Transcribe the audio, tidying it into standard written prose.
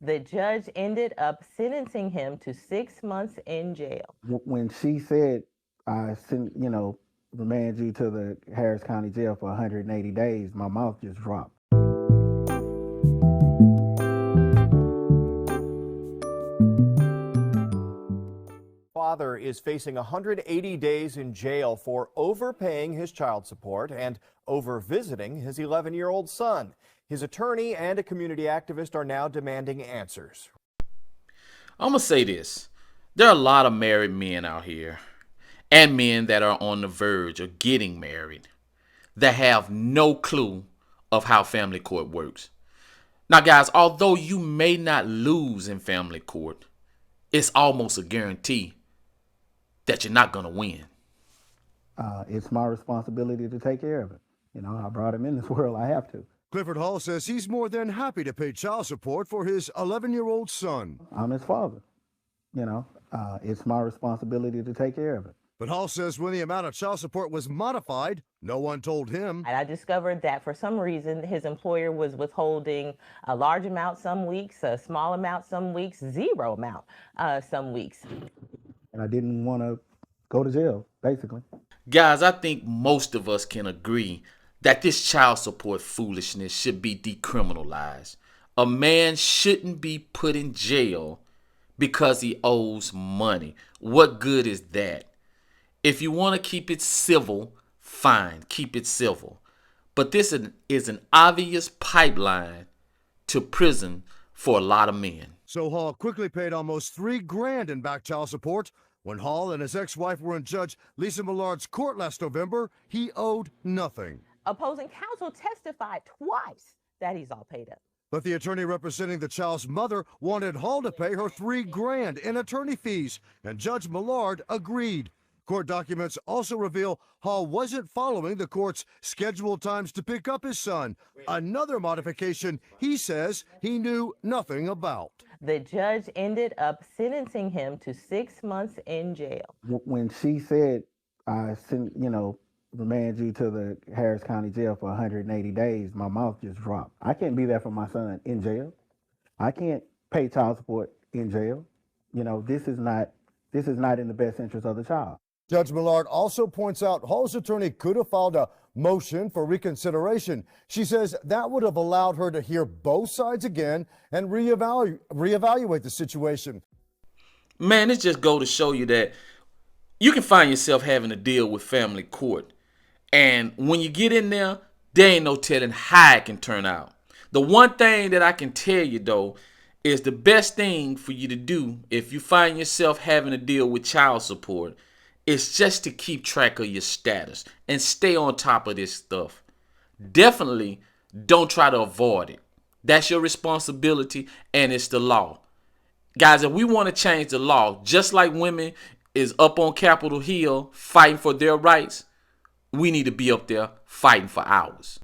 The judge ended up sentencing him to 6 months in jail. When she said, I sent, remand you to the Harris County Jail for 180 days, my mouth just dropped. Father is facing 180 days in jail for overpaying his child support and over-visiting his 11-year-old son. His attorney and a community activist are now demanding answers. I'm going to say this. There are a lot of married men out here and men that are on the verge of getting married that have no clue of how family court works. Now, guys, although you may not lose in family court, it's almost a guarantee that you're not going to win. It's my responsibility to take care of it. I brought him in this world. I have to. Clifford Hall says he's more than happy to pay child support for his 11-year-old son. I'm his father. It's my responsibility to take care of it. But Hall says when the amount of child support was modified, no one told him. And I discovered that for some reason his employer was withholding a large amount some weeks, a small amount some weeks, zero amount some weeks. And I didn't want to go to jail, basically. Guys, I think most of us can agree that this child support foolishness should be decriminalized. A man shouldn't be put in jail because he owes money. What good is that? If you want to keep it civil, fine, keep it civil. But this is an obvious pipeline to prison for a lot of men. So Hall quickly paid almost $3,000 in back child support. When Hall and his ex-wife were in Judge Lisa Millard's court last November, he owed nothing. Opposing counsel testified twice that he's all paid up. But the attorney representing the child's mother wanted Hall to pay her $3,000 in attorney fees, and Judge Millard agreed. Court documents also reveal Hall wasn't following the court's scheduled times to pick up his son, another modification he says he knew nothing about. The judge ended up sentencing him to 6 months in jail. When she said, I sent, remand you to the Harris County Jail for 180 days, my mouth just dropped. I can't be there for my son in jail. I can't pay child support in jail. This is not in the best interest of the child. Judge Millard also points out Hall's attorney could have filed a motion for reconsideration. She says that would have allowed her to hear both sides again and reevaluate the situation. Man, it just go to show you that you can find yourself having to deal with family court. And when you get in there ain't no telling how it can turn out. The one thing that I can tell you, though, is the best thing for you to do if you find yourself having to deal with child support is just to keep track of your status and stay on top of this stuff. Definitely don't try to avoid it. That's your responsibility, and it's the law. Guys, if we want to change the law, just like women is up on Capitol Hill fighting for their rights, we need to be up there fighting for ours.